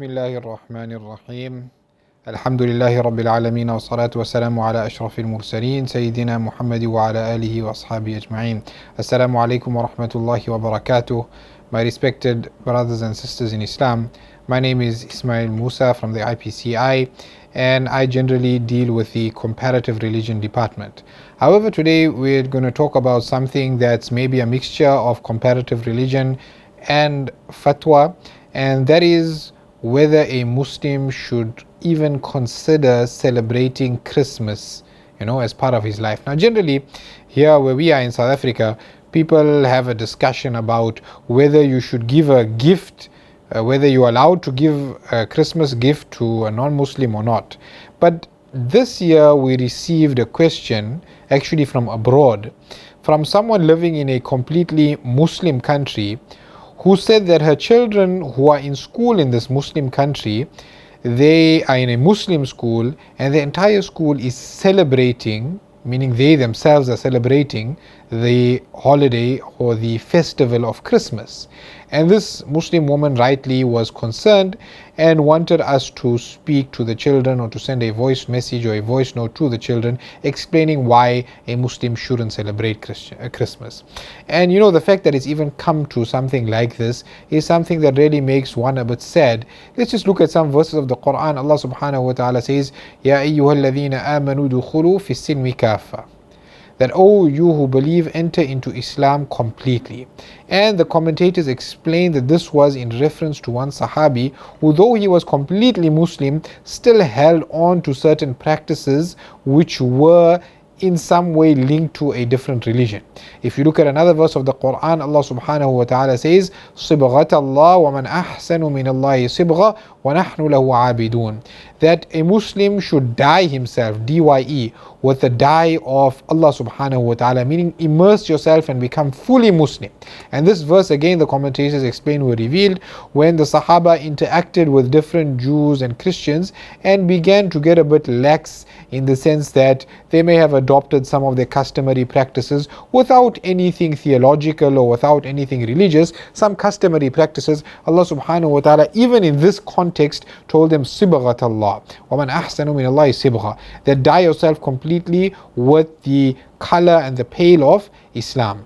Bismillahir Rahmanir Rahim. Alhamdulillahi Rabbil Alameen wa salatu wa salamu ala ashrafil mursaleen Sayyidina Muhammad wa ala alihi wa ashabi ajma'in. Assalamu alaikum wa rahmatullahi wa barakatuh. My respected brothers and sisters in Islam, my name is Ismail Moosa from the IPCI, and I generally deal with the comparative religion department. However, today we're going to talk about something that's maybe a mixture of comparative religion and fatwa, and that is whether a Muslim should even consider celebrating Christmas, as part of his life. Now, generally, here where we are in South Africa, people have a discussion about whether you should give a gift, whether you're allowed to give a Christmas gift to a non-Muslim or not. But this year we received a question actually from abroad, from someone living in a completely Muslim country, who said that her children who are in school in this Muslim country, they are in a Muslim school and the entire school is celebrating, meaning they themselves are celebrating the holiday or the festival of Christmas. And this Muslim woman rightly was concerned and wanted us to speak to the children or to send a voice message or a voice note to the children explaining why a Muslim shouldn't celebrate Christmas. And the fact that it's even come to something like this is something that really makes one a bit sad. Let's just look at some verses of the Quran. Allah subhanahu wa ta'ala says, Ya ayyuhalladhina amanu dukhulu fi silmi kafa. That, oh, you who believe, enter into Islam completely. And the commentators explain that this was in reference to one Sahabi who, though he was completely Muslim, still held on to certain practices which were in some way linked to a different religion. If you look at another verse of the Quran, Allah subhanahu wa ta'ala says, صِبْغَةَ اللَّهِ وَمَنْ أَحْسَنُ مِنَ اللَّهِ صِبْغَةً وَنَحْنُ لَهُ عَابِدُونَ. That a Muslim should dye himself, D-Y-E, with the dye of Allah subhanahu wa ta'ala, meaning immerse yourself and become fully Muslim. And this verse, again, the commentators explain, were revealed when the Sahaba interacted with different Jews and Christians and began to get a bit lax in the sense that they may have adopted some of their customary practices without anything theological or without anything religious. Some customary practices, Allah subhanahu wa ta'ala, even in this context, told them, Sibghat Allah, وَمَنْ أَحْسَنُ مِنَ اللَّهِ صِبْغَةً. That dye yourself completely with the color and the pale of Islam.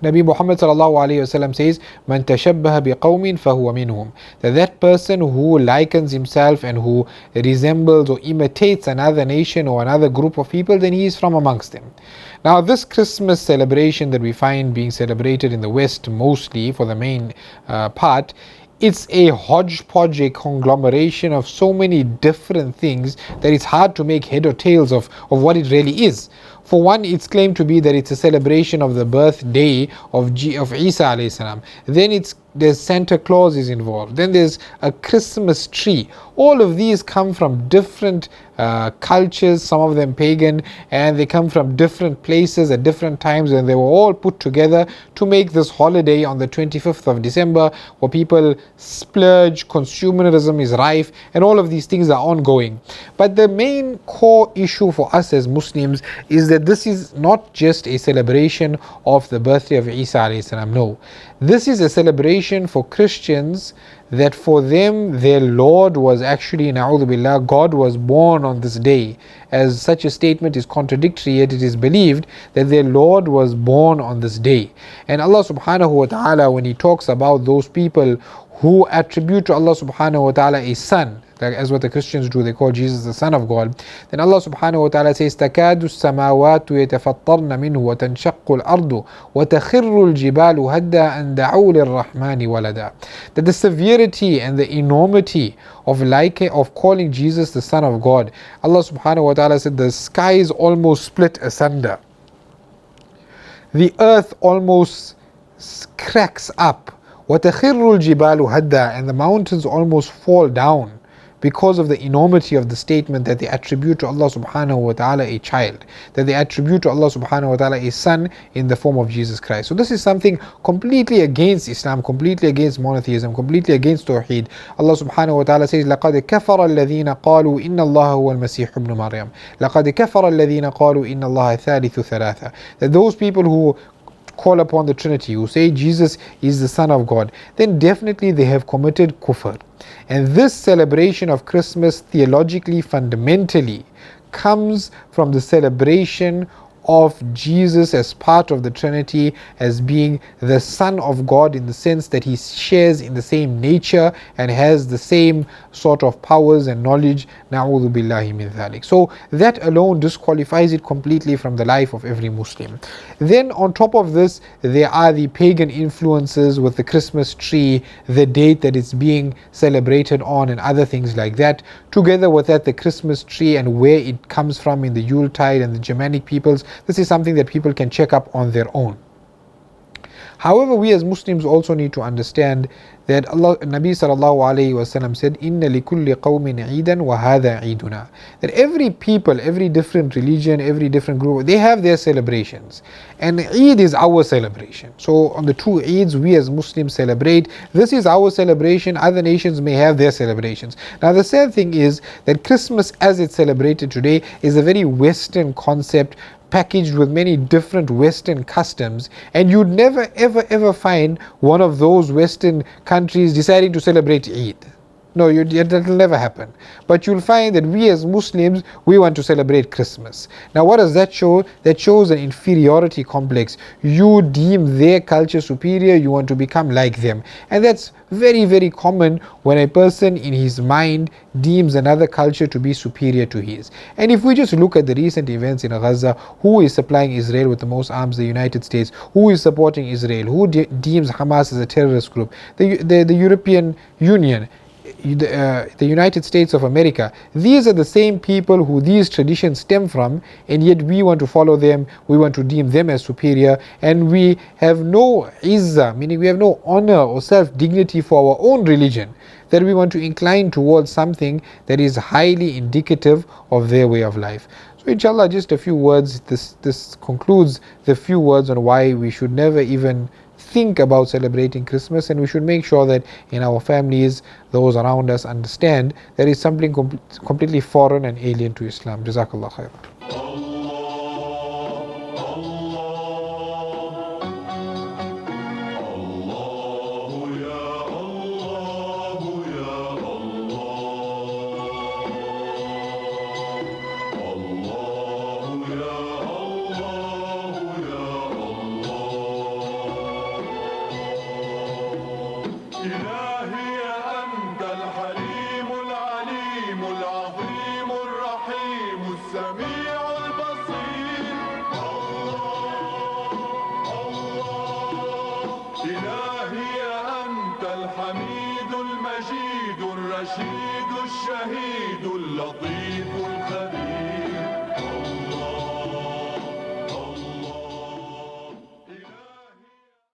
Nabi Muhammad sallallahu alayhi wasallam says, "Man tashabbaha biqawmin fahuwa minhum." That person who likens himself and who resembles or imitates another nation or another group of people, then he is from amongst them. Now, this Christmas celebration that we find being celebrated in the West, mostly for the main part, it's a hodgepodge, a conglomeration of so many different things that it's hard to make head or tails of what it really is. For one, it's claimed to be that it's a celebration of the birthday of Isa alayhi salam. Then there's Santa Claus is involved. Then there's a Christmas tree. All of these come from different cultures, some of them pagan, and they come from different places at different times, and they were all put together to make this holiday on the 25th of December, where people splurge, consumerism is rife, and all of these things are ongoing. But the main core issue for us as Muslims is that this is not just a celebration of the birthday of Isa alayhi salam. No, this is a celebration for Christians, that for them their Lord was actually, na'udhu billah, God was born on this day. As such a statement is contradictory, yet it is believed that their Lord was born on this day. And Allah subhanahu wa ta'ala, when he talks about those people who attribute to Allah subhanahu wa ta'ala a son, like as what the Christians do, they call Jesus the Son of God, then Allah subhanahu wa ta'ala says, تَكَادُ السَّمَاوَاتُ يَتَفَطَّرْنَ مِنْهُ وَتَنْشَقُّ الْأَرْضُ وَتَخِرُّ الْجِبَالُ هَدَّى أَنْ دَعُوا لِلرَّحْمَنِ وَلَدًا. That the severity and the enormity of calling Jesus the Son of God, Allah subhanahu wa ta'ala said the skies almost split asunder. The earth almost cracks up. وَتَخِرُّ الْجِبَالُ هَدَّى. And the mountains almost fall down, because of the enormity of the statement that they attribute to Allah subhanahu wa ta'ala a child, that they attribute to Allah subhanahu wa ta'ala a son in the form of Jesus Christ. So this is something completely against Islam, completely against monotheism, completely against Tawheed. Allah subhanahu wa ta'ala says, لَقَدْ كَفَرَ الَّذِينَ قَالُوا إِنَّ اللَّهَ هُوَ الْمَسِيحُ ابْنُ مَرْيَمَ لَقَدْ كَفَرَ الَّذِينَ قَالُوا إِنَّ اللَّهَ ثَالِثُ ثَلَاثَةٍ. That those people who call upon the Trinity, who say Jesus is the Son of God, then definitely they have committed kufr. And this celebration of Christmas theologically, fundamentally, comes from the celebration of Jesus as part of the Trinity, as being the Son of God, in the sense that he shares in the same nature and has the same sort of powers and knowledge. Na'udhu billahi min dhalik. So that alone disqualifies it completely from the life of every Muslim. Then on top of this, there are the pagan influences with the Christmas tree, the date that it's being celebrated on, and other things like that. Together with that, the Christmas tree and where it comes from in the Yuletide and the Germanic peoples, this is something that people can check up on their own. However, we as Muslims also need to understand that Nabi sallallahu alayhi wasallam said, "Inna likulli qawmin eidan wa hadha eiduna." That every people, every different religion, every different group, they have their celebrations, and Eid is our celebration. So on the two Eids, we as Muslims celebrate. This is our celebration. Other nations may have their celebrations. Now the sad thing is that Christmas, as it's celebrated today, is a very Western concept, packaged with many different Western customs, and you'd never ever find one of those Western countries deciding to celebrate Eid. No, that will never happen. But you'll find that we as Muslims, we want to celebrate Christmas. Now what does that show? That shows an inferiority complex. You deem their culture superior, you want to become like them. And that's very common when a person in his mind deems another culture to be superior to his. And if we just look at the recent events in Gaza, who is supplying Israel with the most arms? The United States. Who is supporting Israel? Who deems Hamas as a terrorist group? The European Union. The United States of America. These are the same people who these traditions stem from, and yet we want to follow them, we want to deem them as superior, and we have no izzah, meaning we have no honor or self-dignity for our own religion, that we want to incline towards something that is highly indicative of their way of life. So inshallah, just a few words. This concludes the few words on why we should never even think about celebrating Christmas, and we should make sure that in our families, those around us understand that it's something completely foreign and alien to Islam. Jazakallah khair. الرشيد الشهيد اللطيف الخبير